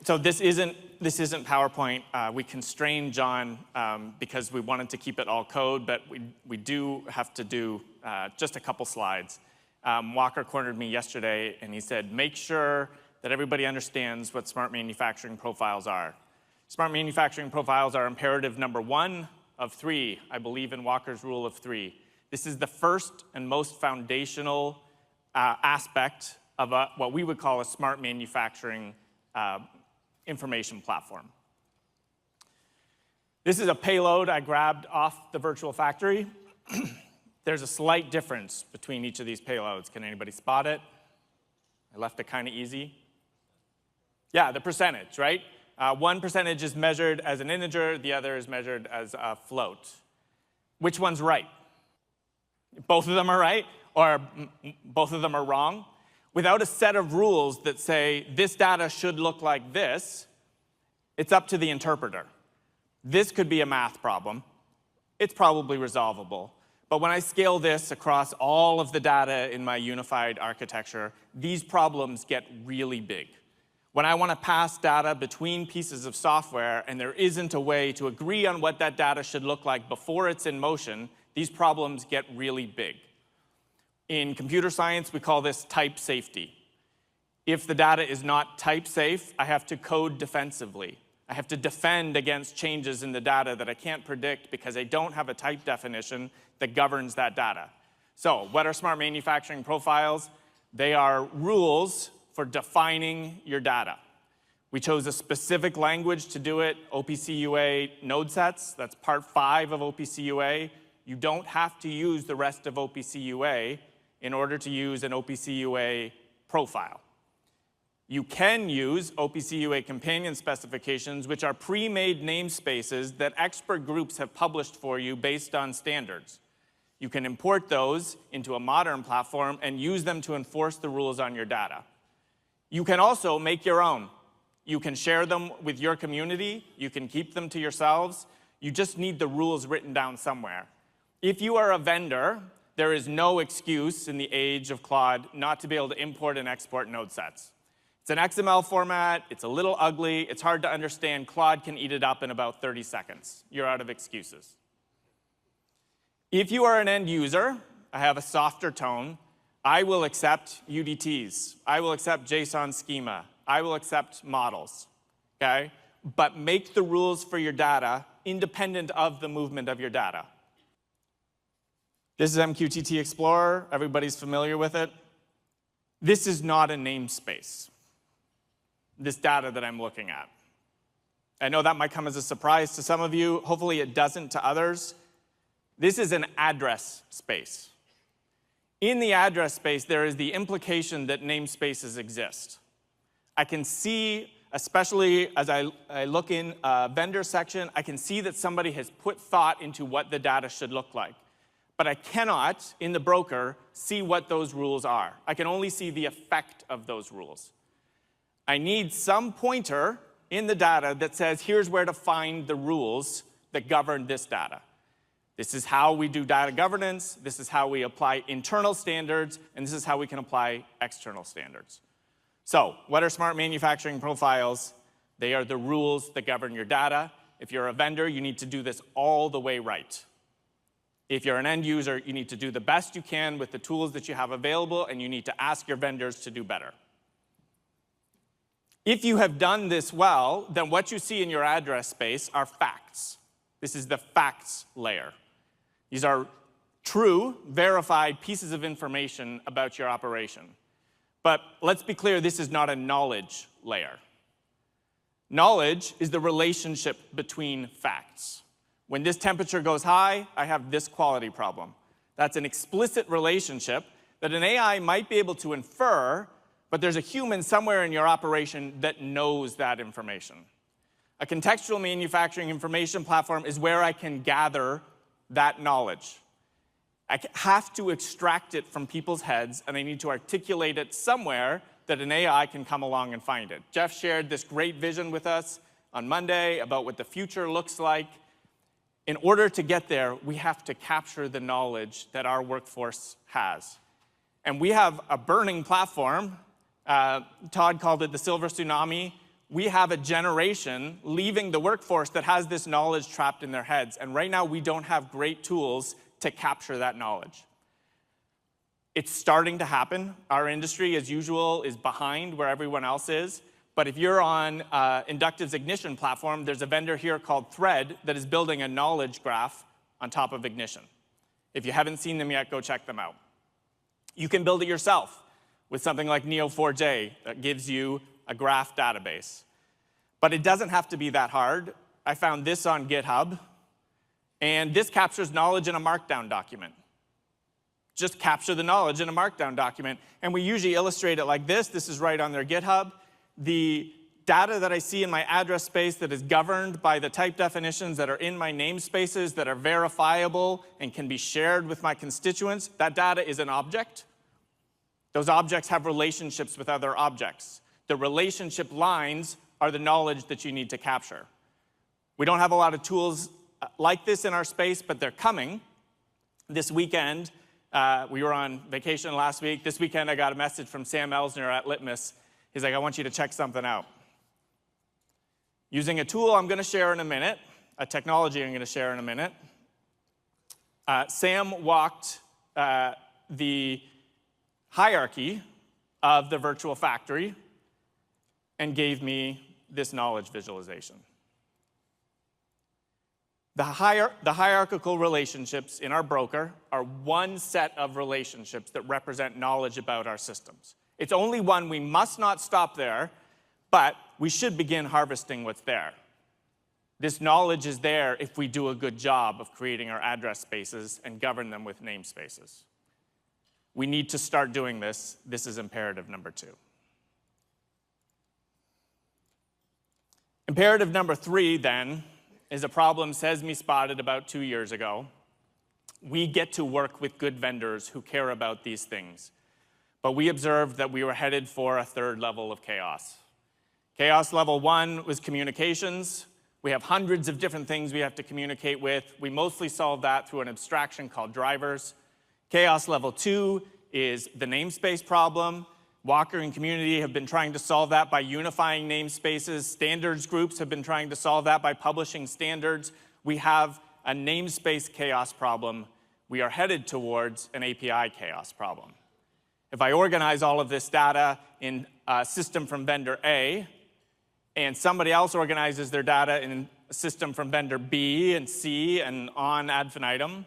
So this isn't PowerPoint. We constrained John because we wanted to keep it all code, but we do have to do just a couple slides. Walker cornered me yesterday, and he said, make sure that everybody understands what smart manufacturing profiles are. Smart manufacturing profiles are imperative number 1 of 3, I believe in Walker's rule of 3. This is the first and most foundational aspect of what we would call a smart manufacturing information platform. This is a payload I grabbed off the virtual factory. There's a slight difference between each of these payloads. Can anybody spot it? I left it kind of easy. Yeah, the percentage, right? One percentage is measured as an integer, the other is measured as a float. Which one's right? Both of them are right, or both of them are wrong. Without a set of rules that say this data should look like this, it's up to the interpreter. This could be a math problem. It's probably resolvable. But when I scale this across all of the data in my unified architecture, these problems get really big. When I want to pass data between pieces of software and there isn't a way to agree on what that data should look like before it's in motion, these problems get really big. In computer science, we call this type safety. If the data is not type safe, I have to code defensively. I have to defend against changes in the data that I can't predict because I don't have a type definition that governs that data. So what are smart manufacturing profiles? They are rules for defining your data. We chose a specific language to do it, OPC UA node sets. That's part 5 of OPC UA. You don't have to use the rest of OPC UA in order to use an OPC UA profile. You can use OPC UA companion specifications, which are pre-made namespaces that expert groups have published for you based on standards. You can import those into a modern platform and use them to enforce the rules on your data. You can also make your own. You can share them with your community. You can keep them to yourselves. You just need the rules written down somewhere. If you are a vendor, there is no excuse in the age of Claude not to be able to import and export node sets. It's an XML format. It's a little ugly. It's hard to understand. Claude can eat it up in about 30 seconds. You're out of excuses. If you are an end user, I have a softer tone. I will accept UDTs. I will accept JSON schema. I will accept models, okay? But make the rules for your data independent of the movement of your data. This is MQTT Explorer. Everybody's familiar with it. This is not a namespace, this data that I'm looking at. I know that might come as a surprise to some of you. Hopefully it doesn't to others. This is an address space. In the address space, there is the implication that namespaces exist. I can see, especially as I look in a vendor section, I can see that somebody has put thought into what the data should look like. But I cannot, in the broker, see what those rules are. I can only see the effect of those rules. I need some pointer in the data that says, here's where to find the rules that govern this data. This is how we do data governance. This is how we apply internal standards. And this is how we can apply external standards. So what are smart manufacturing profiles? They are the rules that govern your data. If you're a vendor, you need to do this all the way right. If you're an end user, you need to do the best you can with the tools that you have available, and you need to ask your vendors to do better. If you have done this well, then what you see in your address space are facts. This is the facts layer. These are true, verified pieces of information about your operation. But let's be clear, this is not a knowledge layer. Knowledge is the relationship between facts. When this temperature goes high, I have this quality problem. That's an explicit relationship that an AI might be able to infer, but there's a human somewhere in your operation that knows that information. A contextual manufacturing information platform is where I can gather that knowledge. I have to extract it from people's heads, and I need to articulate it somewhere that an AI can come along and find it. Jeff shared this great vision with us on Monday about what the future looks like. In order to get there, we have to capture the knowledge that our workforce has. And we have a burning platform. Todd called it the silver tsunami. we have a generation leaving the workforce that has this knowledge trapped in their heads. And right now, we don't have great tools to capture that knowledge. It's starting to happen. Our industry, as usual, is behind where everyone else is. But if you're on Inductive's Ignition platform, there's a vendor here called Thread that is building a knowledge graph on top of Ignition. If you haven't seen them yet, go check them out. You can build it yourself with something like Neo4j that gives you a graph database. But it doesn't have to be that hard. I found this on GitHub, and this captures knowledge in a Markdown document. Just capture the knowledge in a Markdown document. And we usually illustrate it like this. This is right on their GitHub. The data that I see in my address space that is governed by the type definitions that are in my namespaces that are verifiable and can be shared with my constituents, that data is an object. Those objects have relationships with other objects. The relationship lines are the knowledge that you need to capture. We don't have a lot of tools like this in our space, but they're coming. This weekend, we were on vacation last week. This weekend, I got a message from Sam Elsner at Litmus. He's like, I want you to check something out. Using a tool I'm going to share in a minute, a technology I'm going to share in a minute, Sam walked the hierarchy of the virtual factory and gave me this knowledge visualization. The hierarchical relationships in our broker are one set of relationships that represent knowledge about our systems. It's only one. We must not stop there, but we should begin harvesting what's there. This knowledge is there if we do a good job of creating our address spaces and govern them with namespaces. We need to start doing this. This is imperative number 2. Imperative number 3, then, is a problem Sesame spotted about 2 years ago. We get to work with good vendors who care about these things. But we observed that we were headed for a 3rd level of chaos. Chaos level 1 was communications. We have hundreds of different things we have to communicate with. We mostly solve that through an abstraction called drivers. Chaos level 2 is the namespace problem. Walker and community have been trying to solve that by unifying namespaces. Standards groups have been trying to solve that by publishing standards. We have a namespace chaos problem. We are headed towards an API chaos problem. If I organize all of this data in a system from vendor A, and somebody else organizes their data in a system from vendor B and C and on ad infinitum,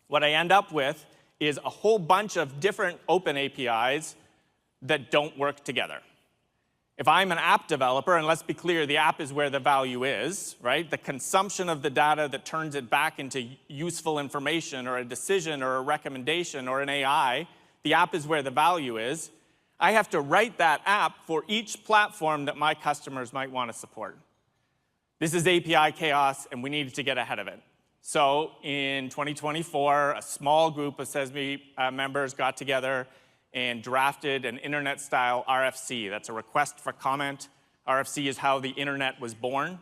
what I end up with is a whole bunch of different open APIs that don't work together. If I'm an app developer, and let's be clear, the app is where the value is, right? The consumption of the data that turns it back into useful information or a decision or a recommendation or an AI, the app is where the value is. I have to write that app for each platform that my customers might want to support. This is API chaos, and we needed to get ahead of it. So in 2024, a small group of Sesame members got together and drafted an internet-style RFC. That's a request for comment. RFC is how the internet was born.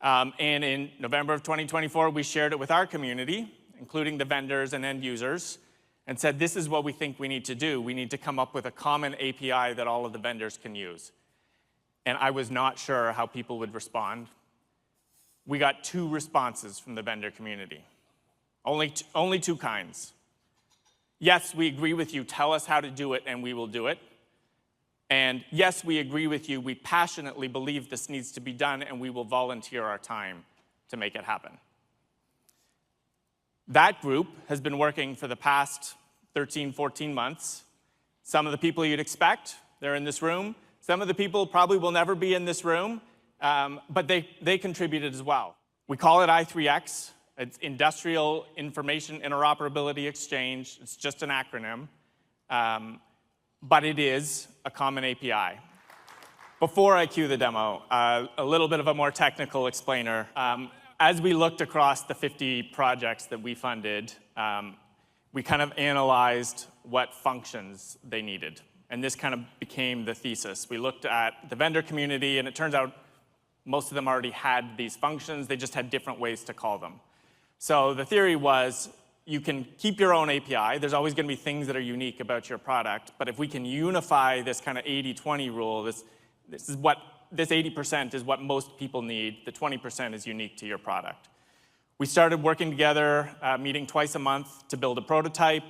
And in November of 2024, we shared it with our community, including the vendors and end users, and said, this is what we think we need to do. We need to come up with a common API that all of the vendors can use. And I was not sure how people would respond. We got 2 responses from the vendor community. Only 2 kinds. Yes, we agree with you. Tell us how to do it, and we will do it. And yes, we agree with you. We passionately believe this needs to be done, and we will volunteer our time to make it happen. That group has been working for the past 13, 14 months. Some of the people you'd expect, they're in this room. Some of the people probably will never be in this room, but they contributed as well. We call it i3X. It's Industrial Information Interoperability Exchange. It's just an acronym, but it is a common API. Before I cue the demo, a little bit of a more technical explainer. As we looked across the 50 projects that we funded, we kind of analyzed what functions they needed. And this kind of became the thesis. We looked at the vendor community, and it turns out most of them already had these functions. They just had different ways to call them. So the theory was you can keep your own API. There's always going to be things that are unique about your product. But if we can unify this kind of 80-20 rule, this This 80% is what most people need. The 20% is unique to your product. We started working together, meeting twice a month to build a prototype.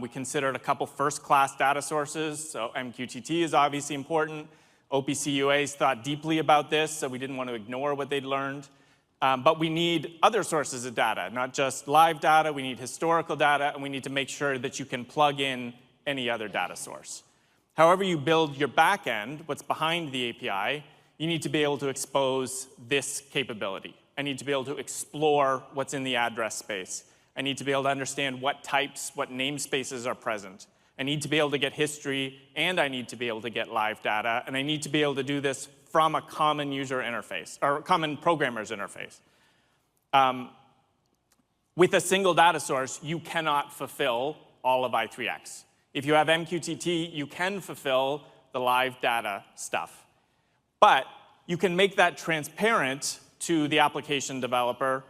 We considered a couple first-class data sources, so MQTT is obviously important. OPC UAs thought deeply about this, so we didn't want to ignore what they'd learned. But we need other sources of data, not just live data. We need historical data, and we need to make sure that you can plug in any other data source. However you build your back end, what's behind the API, you need to be able to expose this capability. I need to be able to explore what's in the address space. I need to be able to understand what types, what namespaces are present. I need to be able to get history, and I need to be able to get live data, and I need to be able to do this from a common user interface, or common programmer's interface. With a single data source, you cannot fulfill all of i3X. If you have MQTT, you can fulfill the live data stuff. But you can make that transparent to the application developer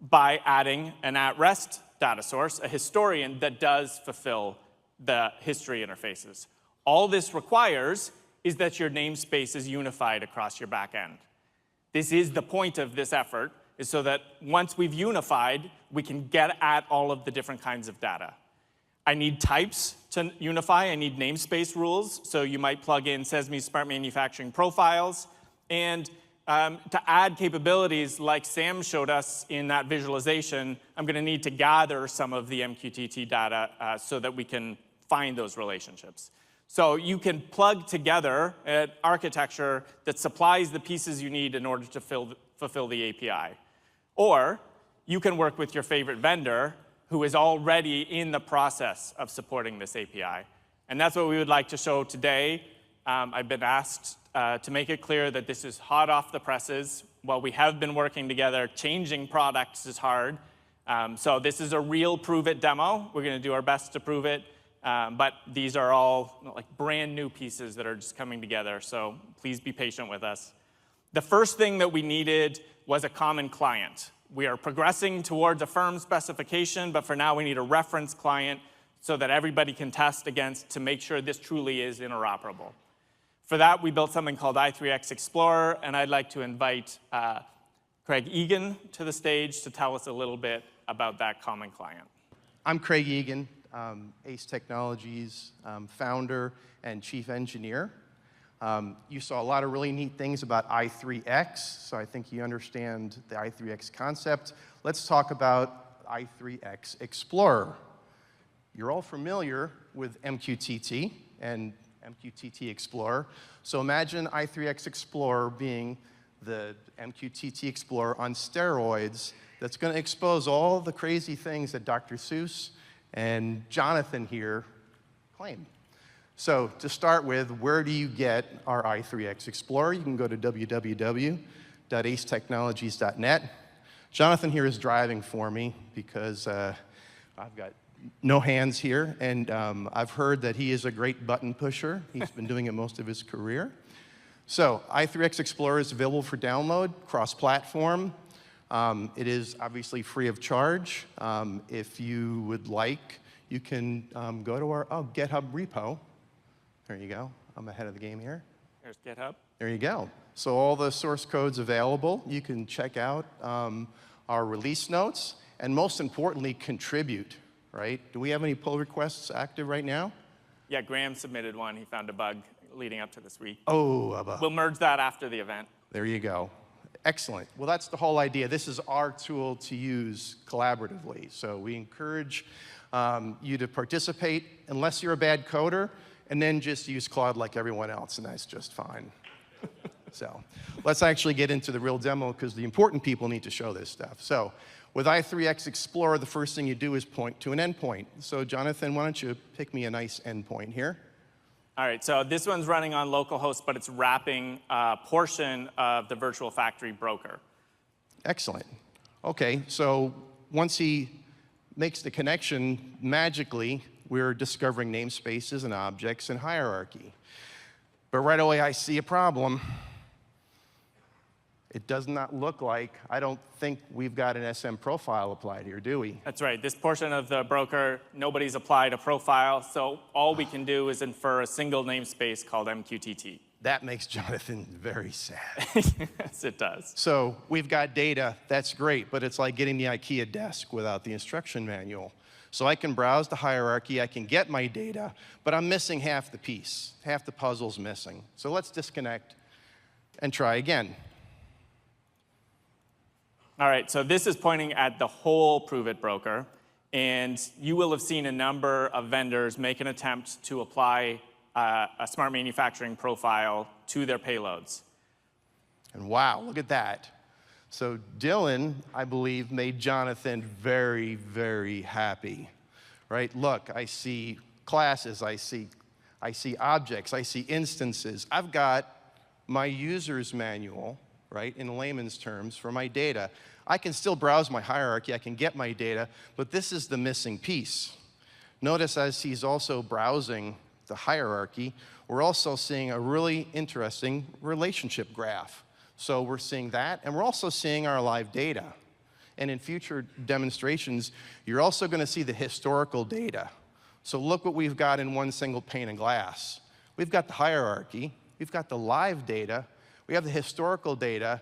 by adding an at-rest data source, a historian that does fulfill the history interfaces. All this requires is that your namespace is unified across your back end. This is the point of this effort, is so that once we've unified, we can get at all of the different kinds of data. I need types to unify. I need namespace rules. So you might plug in SESME Smart Manufacturing Profiles. And to add capabilities like Sam showed us in that visualization, I'm going to need to gather some of the MQTT data so that we can find those relationships. So you can plug together an architecture that supplies the pieces you need in order to fulfill the API. Or you can work with your favorite vendor who is already in the process of supporting this API. And that's what we would like to show today. I've been asked to make it clear that this is hot off the presses. While we have been working together, changing products is hard. So this is a real ProveIt demo. We're going to do our best to prove it. But these are all like brand new pieces that are just coming together. So please be patient with us. The first thing that we needed was a common client. We are progressing towards a firm specification, but for now we need a reference client so that everybody can test against to make sure this truly is interoperable. For that, we built something called i3X Explorer, and I'd like to invite Craig Egan to the stage to tell us a little bit about that common client. I'm Craig Egan, ACE Technologies founder and chief engineer. You saw a lot of really neat things about i3X, so I think you understand the i3X concept. Let's talk about i3X Explorer. You're all familiar with MQTT and MQTT Explorer. So imagine i3X Explorer being the MQTT Explorer on steroids that's going to expose all the crazy things that Dr. Seuss and Jonathan here claim. So to start with, where do you get our i3X Explorer? You can go to www.acetechnologies.net. Jonathan here is driving for me because I've got no hands here, and I've heard that he is a great button pusher. He's been doing it most of his career. So i3X Explorer is available for download, cross-platform. It is obviously free of charge. If you would like, you can go to our GitHub repo. There you go. I'm ahead of the game here. There's GitHub. There you go. So all the source code's available. You can check out our release notes, and most importantly, contribute, right? Do we have any pull requests active right now? Yeah, Graham submitted one. He found a bug leading up to this week. Oh, a bug. We'll merge that after the event. There you go. Excellent. Well, that's the whole idea. This is our tool to use collaboratively. So we encourage you to participate unless you're a bad coder, and then just use Claude like everyone else, and that's just fine. So let's actually get into the real demo, because the important people need to show this stuff. So with i3X Explorer, the first thing you do is point to an endpoint. So Jonathan, why don't you pick me a nice endpoint here? All right, so this one's running on localhost, but it's wrapping a portion of the virtual factory broker. Excellent. Okay, so once he makes the connection, magically, we're discovering namespaces and objects and hierarchy. But right away, I see a problem. It does not look like, I don't think we've got an SM profile applied here, do we? That's right. This portion of the broker, nobody's applied a profile, so all we can do is infer a single namespace called MQTT. That makes Jonathan very sad. Yes, it does. So we've got data, that's great, but it's like getting the IKEA desk without the instruction manual. So I can browse the hierarchy, I can get my data, but I'm missing half the piece. Half the puzzle's missing. So let's disconnect and try again. All right, so this is pointing at the whole ProveIt broker, and you will have seen a number of vendors make an attempt to apply a smart manufacturing profile to their payloads. And wow, look at that. So Dylan, I believe, made Jonathan very, very happy, right? Look, I see classes, I see objects, I see instances. I've got my user's manual, right, in layman's terms, for my data. I can still browse my hierarchy, I can get my data, but this is the missing piece. Notice as he's also browsing the hierarchy, we're also seeing a really interesting relationship graph. So we're seeing that, and we're also seeing our live data. And in future demonstrations, you're also going to see the historical data. So look what we've got in one single pane of glass. We've got the hierarchy, we've got the live data, we have the historical data,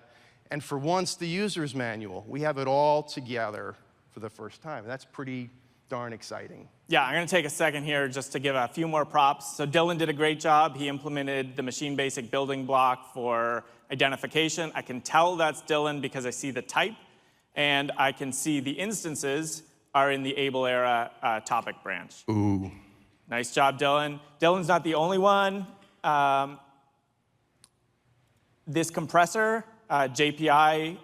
and for once, the user's manual. We have it all together for the first time. That's pretty darn exciting. Yeah, I'm going to take a second here just to give a few more props. So Dylan did a great job. He implemented the machine basic building block for identification. I can tell that's Dylan because I see the type, and I can see the instances are in the Able Era topic branch. Ooh. Nice job, Dylan. Dylan's not the only one. This compressor, JPI,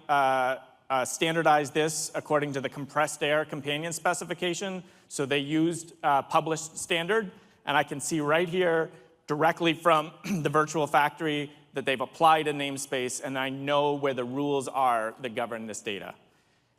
standardized this according to the compressed air companion specification. So they used published standard. And I can see right here directly from the virtual factory that they've applied a namespace, and I know where the rules are that govern this data.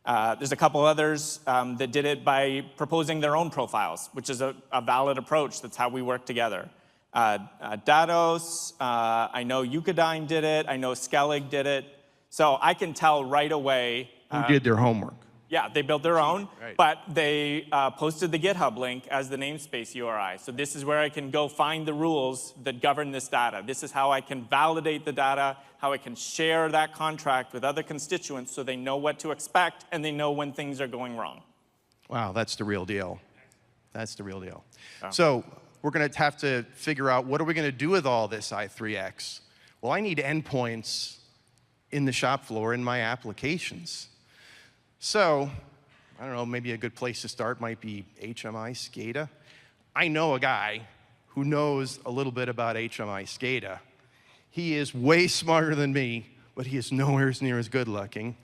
There's a couple others that did it by proposing their own profiles, which is a valid approach. That's how we work together. Datos, I know Eucadine did it. I know Skellig did it. So I can tell right away. Who did their homework? Yeah, they built their own, right. But they posted the GitHub link as the namespace URI. So this is where I can go find the rules that govern this data. This is how I can validate the data, how I can share that contract with other constituents so they know what to expect and they know when things are going wrong. Wow, that's the real deal. That's the real deal. So we're going to have to figure out, what are we going to do with all this i3X? Well, I need endpoints in the shop floor in my applications. So, I don't know, maybe a good place to start might be HMI SCADA. I know a guy who knows a little bit about HMI SCADA. He is way smarter than me, but he is nowhere near as good looking.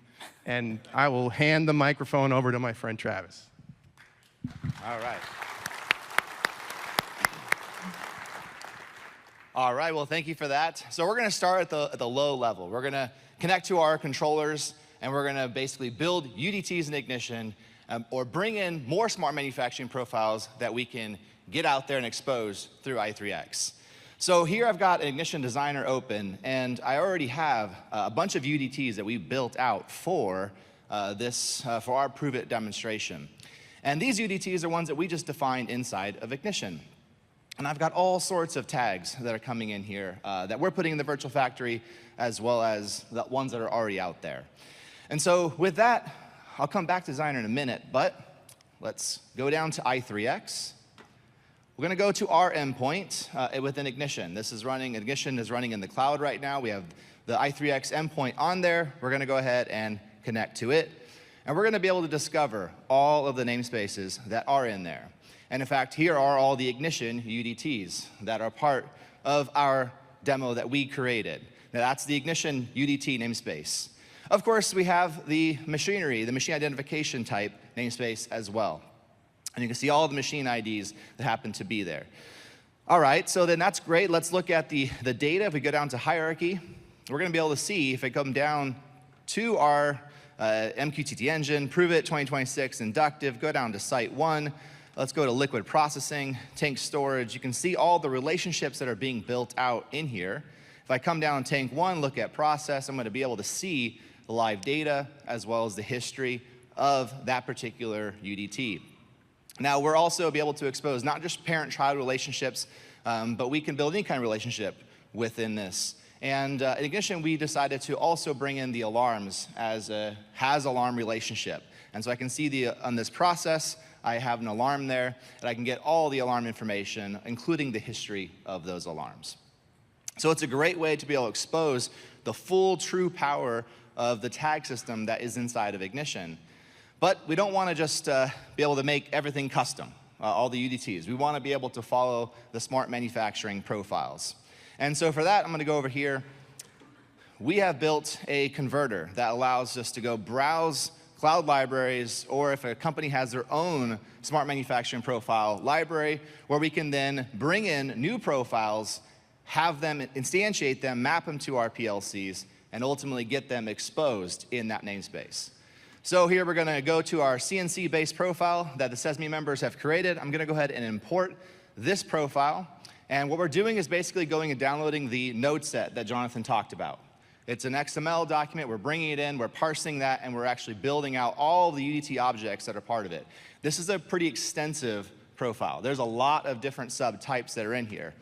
And I will hand the microphone over to my friend Travis. All right. All right, well, thank you for that. So we're going to start at the low level. We're going to connect to our controllers, and we're going to basically build UDTs in Ignition or bring in more smart manufacturing profiles that we can get out there and expose through i3X. So here I've got an Ignition Designer open, and I already have a bunch of UDTs that we built out for for our ProveIt demonstration. And these UDTs are ones that we just defined inside of Ignition. And I've got all sorts of tags that are coming in here that we're putting in the virtual factory, as well as the ones that are already out there. And so with that, I'll come back to Designer in a minute, but let's go down to i3X. We're going to go to our endpoint within Ignition. Ignition is running in the cloud right now. We have the i3X endpoint on there. We're going to go ahead and connect to it. And we're going to be able to discover all of the namespaces that are in there. And in fact, here are all the Ignition UDTs that are part of our demo that we created. Now, that's the Ignition UDT namespace. Of course, we have the machinery, the machine identification type namespace as well. And you can see all the machine IDs that happen to be there. All right, so then that's great. Let's look at the data. If we go down to hierarchy, we're going to be able to see, if I come down to our MQTT engine, ProveIt 2026 inductive, go down to site 1. Let's go to liquid processing, tank storage. You can see all the relationships that are being built out in here. If I come down tank 1, look at process, I'm going to be able to see the live data as well as the history of that particular UDT. Now, we'll also be able to expose not just parent-child relationships, but we can build any kind of relationship within this. And in Ignition, we decided to also bring in the alarms as a has-alarm relationship. And so I can see on this process, I have an alarm there, and I can get all the alarm information, including the history of those alarms. So it's a great way to be able to expose the full, true power of the tag system that is inside of Ignition. But we don't want to just be able to make everything custom, all the UDTs. We want to be able to follow the smart manufacturing profiles. And so for that, I'm going to go over here. We have built a converter that allows us to go browse cloud libraries, or if a company has their own smart manufacturing profile library, where we can then bring in new profiles, have them instantiate them, map them to our PLCs, and ultimately get them exposed in that namespace. So here we're going to go to our CNC-based profile that the SESME members have created. I'm going to go ahead and import this profile. And what we're doing is basically going and downloading the node set that Jonathan talked about. It's an XML document. We're bringing it in, we're parsing that, and we're actually building out all the UDT objects that are part of it. This is a pretty extensive profile. There's a lot of different subtypes that are in here.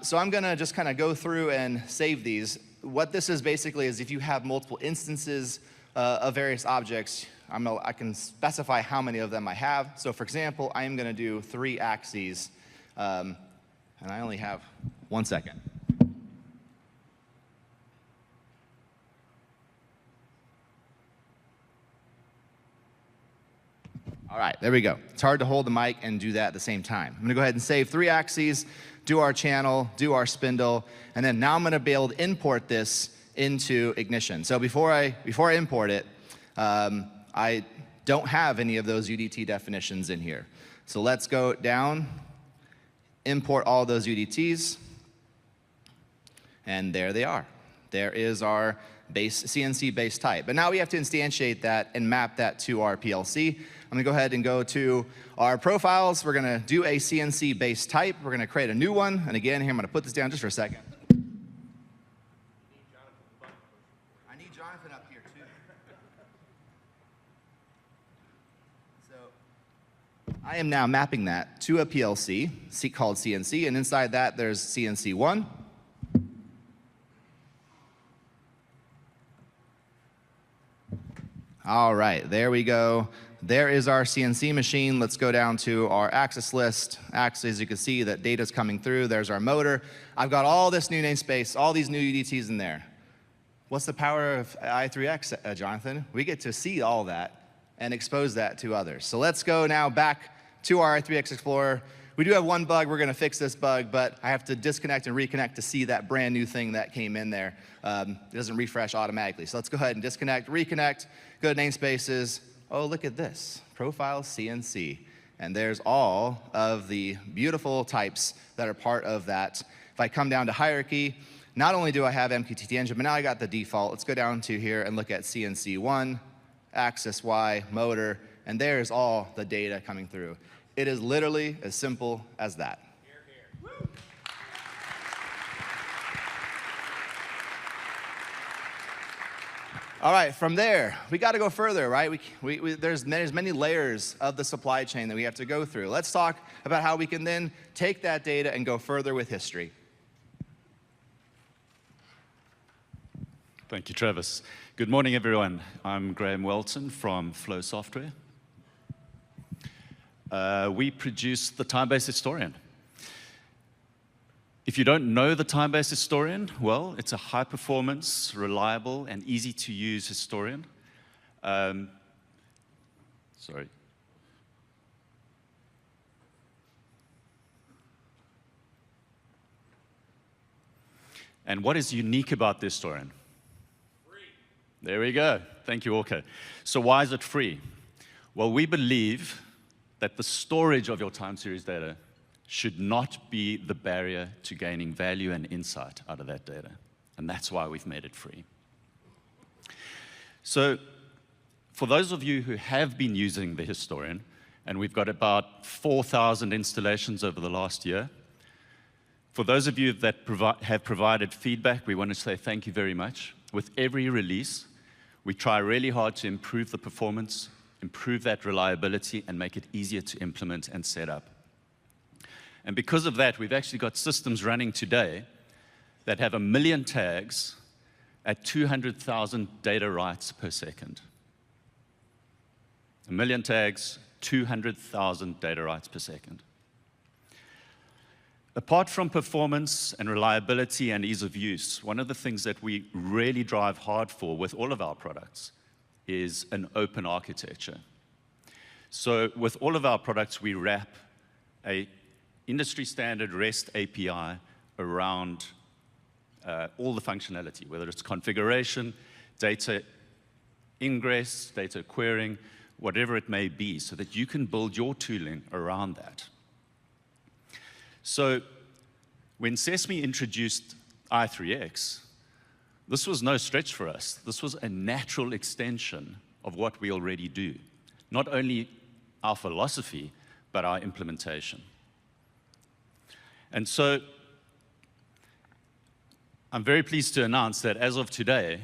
So I'm going to just kind of go through and save these. What this is basically is if you have multiple instances of various objects, I can specify how many of them I have. So for example, I am going to do 3 axes, and I only have 1 second. All right, there we go. It's hard to hold the mic and do that at the same time. I'm going to go ahead and save 3 axes, do our channel, do our spindle, and then now I'm going to be able to import this into Ignition. So before I import it, I don't have any of those UDT definitions in here. So let's go down, import all those UDTs, and there they are. There is our base CNC base type. But now we have to instantiate that and map that to our PLC. I'm going to go ahead and go to our profiles. We're going to do a CNC base type. We're going to create a new one. And again, here I'm going to put this down just for a second. I need Jonathan up here too. So I am now mapping that to a PLC called CNC, and inside that there's CNC1. All right, there we go. There is our CNC machine. Let's go down to our axis list. Axis, you can see that data's coming through. There's our motor. I've got all this new namespace, all these new UDTs in there. What's the power of i3X, Jonathan? We get to see all that and expose that to others. So let's go now back to our i3X Explorer. We do have one bug. We're going to fix this bug, but I have to disconnect and reconnect to see that brand new thing that came in there. It doesn't refresh automatically. So let's go ahead and disconnect, reconnect, go to namespaces. Oh, look at this, profile CNC. And there's all of the beautiful types that are part of that. If I come down to hierarchy, not only do I have MQTT engine, but now I got the default. Let's go down to here and look at CNC1, axis Y, motor, and there's all the data coming through. It is literally as simple as that. All right, from there, we got to go further, right? There's many layers of the supply chain that we have to go through. Let's talk about how we can then take that data and go further with history. Thank you, Travis. Good morning, everyone. I'm Graham Welton from Flow Software. We produce the time-based historian. If you don't know the time-based historian, well, it's a high-performance, reliable, and easy-to-use historian. Sorry. And what is unique about the historian? Free. There we go. Thank you, Orca. So why is it free? Well, we believe that the storage of your time series data should not be the barrier to gaining value and insight out of that data. And that's why we've made it free. So for those of you who have been using the historian, and we've got about 4,000 installations over the last year, for those of you that have provided feedback, we want to say thank you very much. With every release, we try really hard to improve the performance, improve that reliability, and make it easier to implement and set up. And because of that, we've actually got systems running today that have 1 million tags at 200,000 data writes per second. 1 million tags, 200,000 data writes per second. Apart from performance and reliability and ease of use, one of the things that we really drive hard for with all of our products is an open architecture. So with all of our products, we wrap a industry standard REST API around all the functionality, whether it's configuration, data ingress, data querying, whatever it may be, so that you can build your tooling around that. So when Sesame introduced i3X, this was no stretch for us. This was a natural extension of what we already do. Not only our philosophy, but our implementation. And so I'm very pleased to announce that as of today,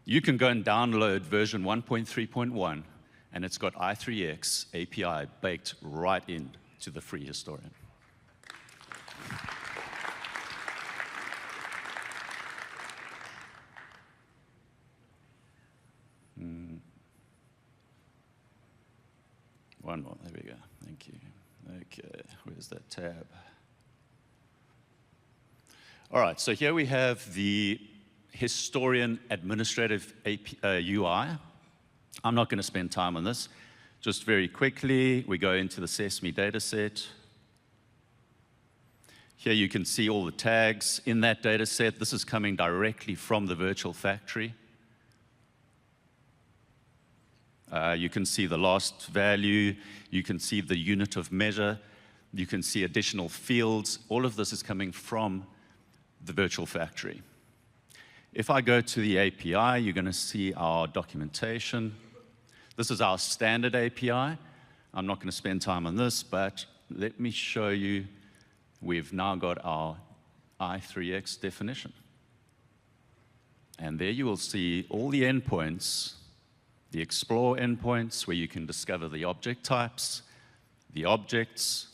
you can go and download version 1.3.1, and it's got i3X API baked right into the free historian. One more, there we go, thank you. Okay, where's that tab? All right, so here we have the historian administrative UI. I'm not going to spend time on this. Just very quickly, we go into the Sesame dataset. Here you can see all the tags in that dataset. This is coming directly from the virtual factory. You can see the last value. You can see the unit of measure. You can see additional fields. All of this is coming from the virtual factory. If I go to the API, you're going to see our documentation. This is our standard API. I'm not going to spend time on this, but let me show you. We've now got our i3X definition. And there you will see all the endpoints, the explore endpoints, where you can discover the object types, the objects,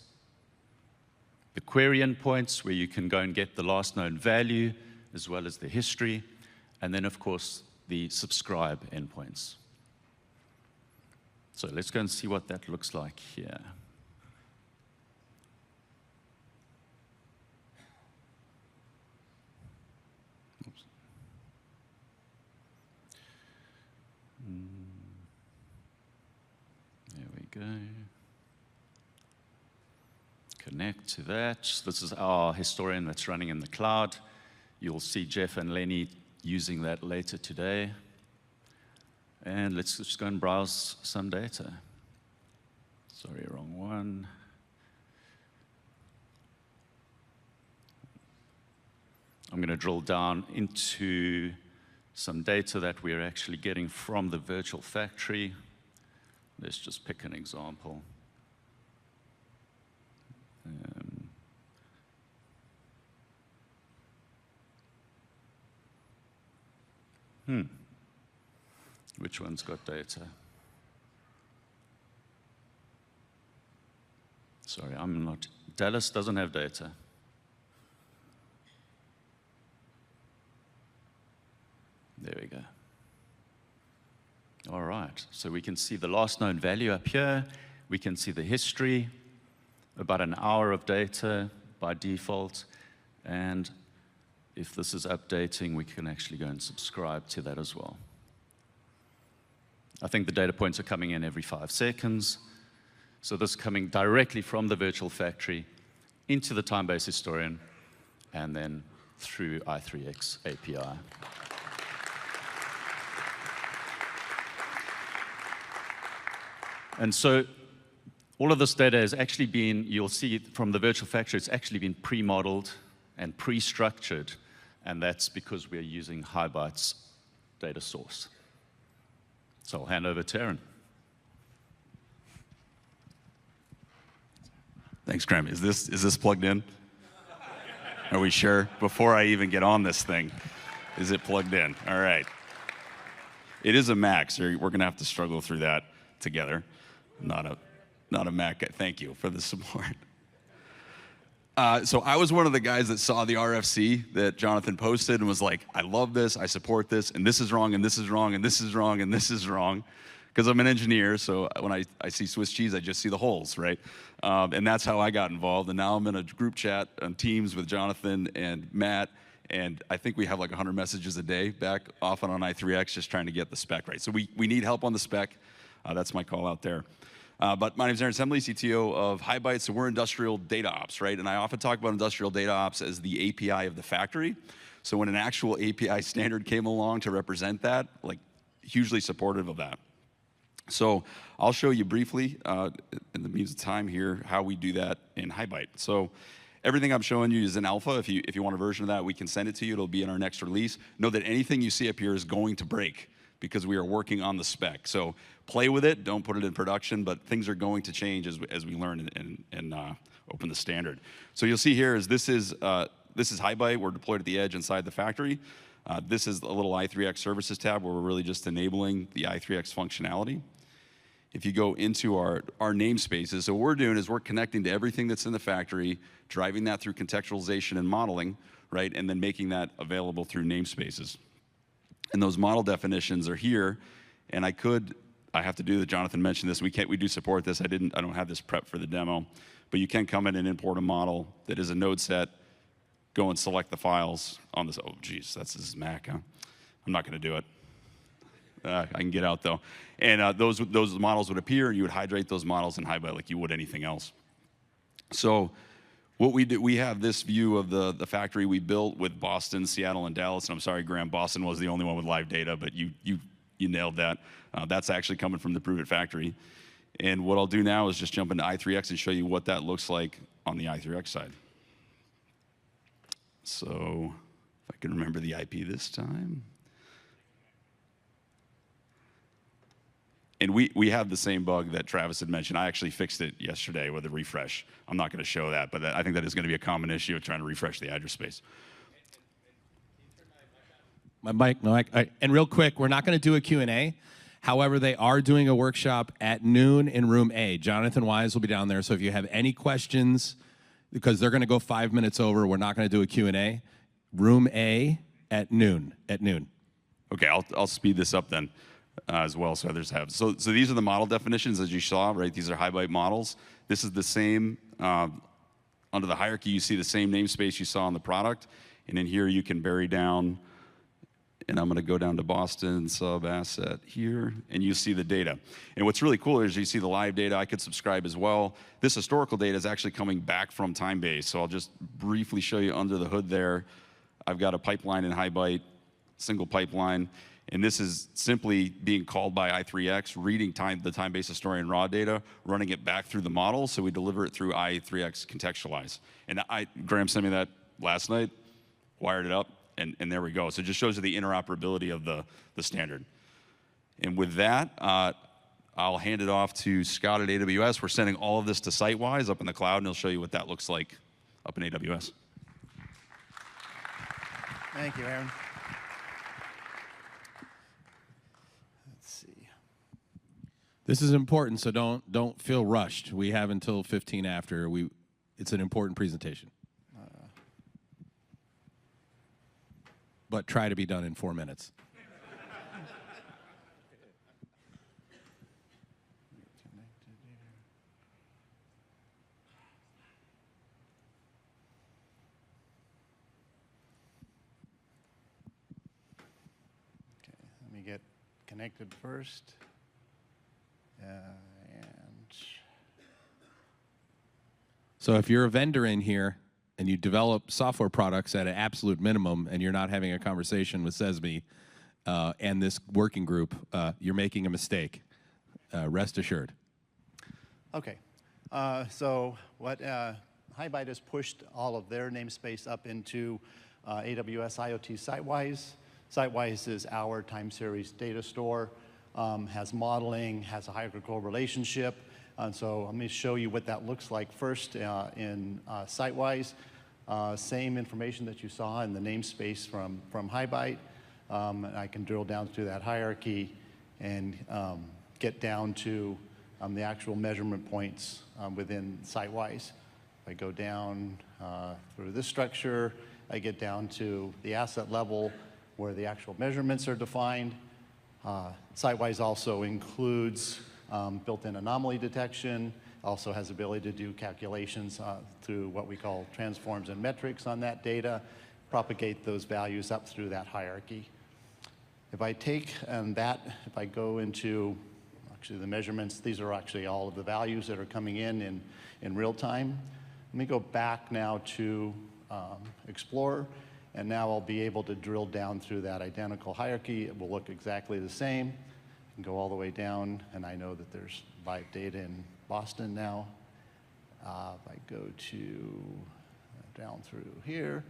the query endpoints, where you can go and get the last known value, as well as the history, and then, of course, the subscribe endpoints. So let's go and see what that looks like here. Oops. There we go. Connect to that. This is our historian that's running in the cloud. You'll see Jeff and Lenny using that later today. And let's just go and browse some data. Sorry, wrong one. I'm going to drill down into some data that we're actually getting from the virtual factory. Let's just pick an example. Which one's got data? Sorry, I'm not. Dallas doesn't have data. There we go. All right, so we can see the last known value up here. We can see the history, about an hour of data by default. And if this is updating, we can actually go and subscribe to that as well. I think the data points are coming in every 5 seconds. So this is coming directly from the virtual factory into the time-based historian, and then through i3X API. And so all of this data has actually been, you'll see from the virtual factory, it's actually been pre-modeled and pre-structured, and that's because we're using HighByte's data source. So I'll hand over to Aaron. Thanks, Graham. Is this plugged in? Are we sure? Before I even get on this thing, is it plugged in? All right. It is a Mac, so we're going to have to struggle through that together. Not a Mac. Thank you for the support. So I was one of the guys that saw the RFC that Jonathan posted and was like, I love this, I support this, and this is wrong, and this is wrong, and this is wrong, and this is wrong. Because I'm an engineer, so when I see Swiss cheese, I just see the holes, right? And that's how I got involved. And now I'm in a group chat on Teams with Jonathan and Matt, and I think we have like 100 messages a day back often on i3X just trying to get the spec right. So we need help on the spec. That's my call out there. But my name is Aaron Semley, CTO of HighByte. So we're industrial data ops, right? And I often talk about industrial data ops as the API of the factory. So when an actual API standard came along to represent that, like hugely supportive of that. So I'll show you briefly, in the means of time here, how we do that in HighByte. So everything I'm showing you is in alpha. If you want a version of that, we can send it to you. It'll be in our next release. Know that anything you see up here is going to break because we are working on the spec. So play with it, don't put it in production, but things are going to change as we learn and open the standard. So you'll see here is this is HighByte. We're deployed at the edge inside the factory. This is a little i3X services tab where we're really just enabling the i3X functionality. If you go into our namespaces, so what we're doing is we're connecting to everything that's in the factory, driving that through contextualization and modeling, right, and then making that available through namespaces. And those model definitions are here, and I have to do that. Jonathan mentioned this. We do support this. I don't have this prep for the demo, but you can come in and import a model that is a node set, go and select the files on this. Oh, geez, this is Mac, huh? I'm not going to do it. I can get out though. And those models would appear, and you would hydrate those models in HighByte like you would anything else. So what we do, we have this view of the factory we built with Boston, Seattle, and Dallas. And I'm sorry, Graham, Boston was the only one with live data, but you nailed that. That's actually coming from the ProveIt factory. And what I'll do now is just jump into i3X and show you what that looks like on the i3X side. So if I can remember the IP this time. And we have the same bug that Travis had mentioned. I actually fixed it yesterday with a refresh. I'm not going to show that, but I think that is going to be a common issue of trying to refresh the address space. My mic, and real quick, we're not going to do a Q&A. However, they are doing a workshop at noon in room A. Jonathan Wise will be down there, so if you have any questions, because they're going to go 5 minutes over, we're not going to do a Q&A. Room A at noon. Okay, I'll speed this up then. As well, so others have. So these are the model definitions as you saw, right? These are HighByte models. This is the same, under the hierarchy, you see the same namespace you saw on the product. And in here, you can bury down, and I'm going to go down to Boston sub asset here, and you see the data. And what's really cool is you see the live data. I could subscribe as well. This historical data is actually coming back from Timebase. So I'll just briefly show you under the hood there. I've got a pipeline in HighByte, single pipeline. And this is simply being called by i3X, reading the Timebase historian raw data, running it back through the model, so we deliver it through i3X contextualize. And Graham sent me that last night, wired it up, and there we go. So it just shows you the interoperability of the standard. And with that, I'll hand it off to Scott at AWS. We're sending all of this to Sitewise up in the cloud, and he'll show you what that looks like up in AWS. Thank you, Aaron. This is important, so don't feel rushed. We have until 15 after. It's an important presentation. But try to be done in 4 minutes. Okay, let me get connected first. So if you're a vendor in here and you develop software products at an absolute minimum and you're not having a conversation with SESME and this working group, you're making a mistake. Rest assured. Okay, so what HighByte has pushed all of their namespace up into AWS IoT Sitewise. Sitewise is our time series data store. Has modeling, has a hierarchical relationship. So let me show you what that looks like first in Sitewise. Same information that you saw in the namespace from HighByte. I can drill down through that hierarchy and get down to the actual measurement points within Sitewise. If I go down through this structure, I get down to the asset level where the actual measurements are defined. Sitewise also includes built-in anomaly detection, also has the ability to do calculations through what we call transforms and metrics on that data, propagate those values up through that hierarchy. If I take if I go into actually the measurements, these are actually all of the values that are coming in real time. Let me go back now to Explorer, and now I'll be able to drill down through that identical hierarchy. It will look exactly the same. I can go all the way down, and I know that there's live data in Boston now. If I go to down through here,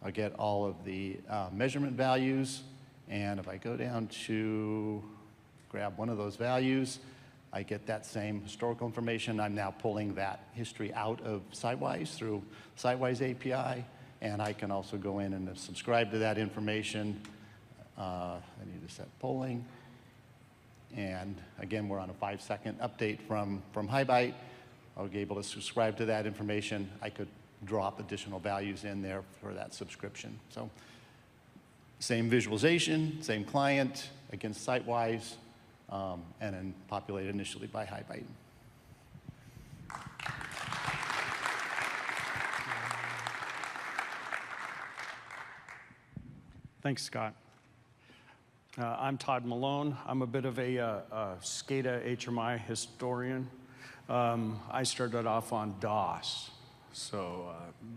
I'll get all of the measurement values. And if I go down to grab one of those values, I get that same historical information. I'm now pulling that history out of Sitewise through Sitewise API, and I can also go in and subscribe to that information. I need to set polling. And again, we're on a 5-second update from HighByte. I'll be able to subscribe to that information. I could drop additional values in there for that subscription. So same visualization, same client against Sitewise, and then populated initially by HighByte. Thanks, Scott. I'm Todd Malone. I'm a bit of a SCADA HMI historian. I started off on DOS. So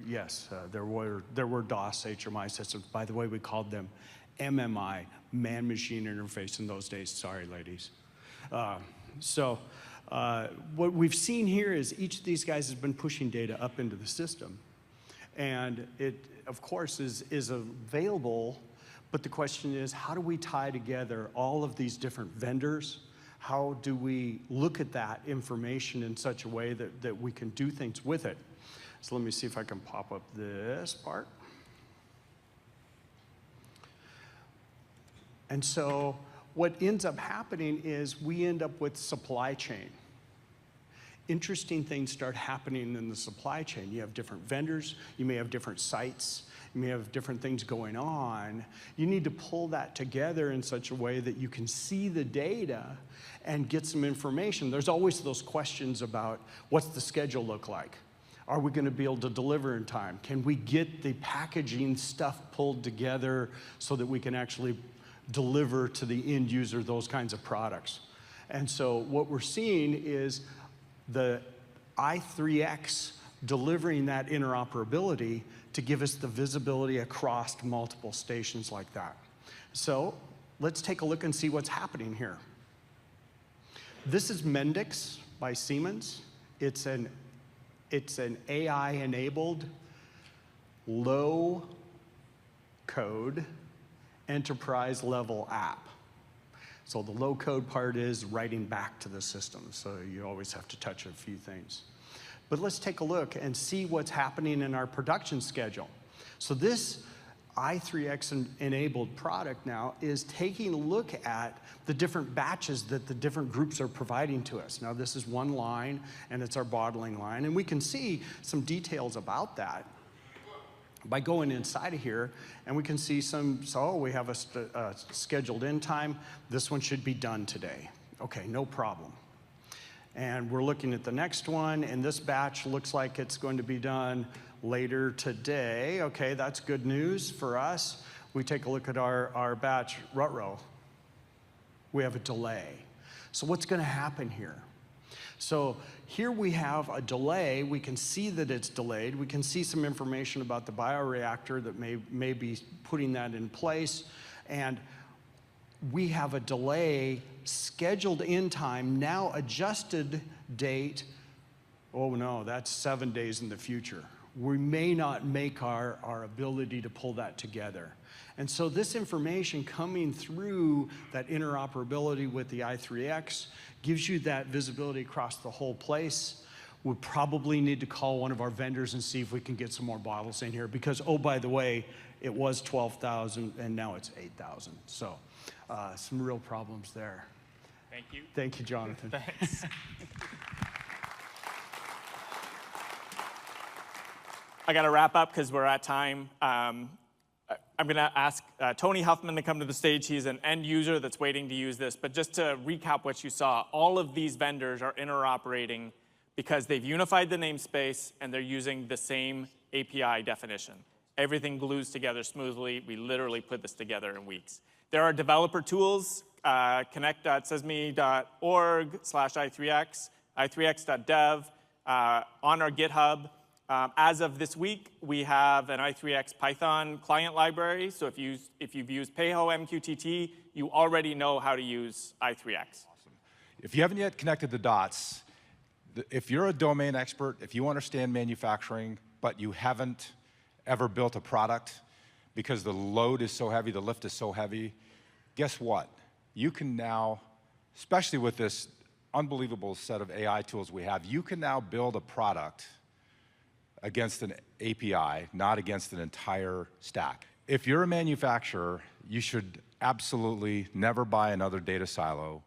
yes, there were DOS HMI systems. By the way, we called them MMI, man-machine interface in those days. Sorry, ladies. What we've seen here is each of these guys has been pushing data up into the system. And it, of course, is available, but the question is, how do we tie together all of these different vendors? How do we look at that information in such a way that we can do things with it? So let me see if I can pop up this part. And so what ends up happening is we end up with supply chain. Interesting things start happening in the supply chain. You have different vendors, you may have different sites, you may have different things going on. You need to pull that together in such a way that you can see the data and get some information. There's always those questions about what's the schedule look like? Are we going to be able to deliver in time? Can we get the packaging stuff pulled together so that we can actually deliver to the end user those kinds of products? And so what we're seeing is the i3X delivering that interoperability to give us the visibility across multiple stations like that. So let's take a look and see what's happening here. This is Mendix by Siemens. It's an AI-enabled, low-code, enterprise-level app. So the low-code part is writing back to the system, so you always have to touch a few things. But let's take a look and see what's happening in our production schedule. So this i3X enabled product now is taking a look at the different batches that the different groups are providing to us. Now this is one line, and it's our bottling line, and we can see some details about that by going inside of here, and we can see so we have a scheduled end time. This one should be done today. Okay, no problem. And we're looking at the next one, and this batch looks like it's going to be done later today. Okay, that's good news for us. We take a look at our batch, Rutrow. We have a delay. So what's going to happen here? So here we have a delay. We can see that it's delayed. We can see some information about the bioreactor that may be putting that in place. And we have a delay, scheduled in time, now adjusted date. Oh no, that's 7 days in the future. We may not make our ability to pull that together. And so this information coming through that interoperability with the i3X gives you that visibility across the whole place. We probably need to call one of our vendors and see if we can get some more bottles in here because, oh, by the way, it was 12,000 and now it's 8,000. So some real problems there. Thank you. Thank you, Jonathan. Thanks. I got to wrap up because we're at time. I'm going to ask Tony Huffman to come to the stage. He's an end user that's waiting to use this. But just to recap what you saw, all of these vendors are interoperating because they've unified the namespace and they're using the same API definition. Everything glues together smoothly. We literally put this together in weeks. There are developer tools, connect.sesame.org/i3x, i3x.dev, on our GitHub. As of this week, we have an i3x Python client library. So if you've used Payho MQTT, you already know how to use i3x. Awesome. If you haven't yet connected the dots, if you're a domain expert, if you understand manufacturing, but you haven't ever built a product because the load is so heavy, the lift is so heavy, guess what? You can now, especially with this unbelievable set of AI tools we have, you can now build a product against an API, not against an entire stack. If you're a manufacturer, you should absolutely never buy another data silo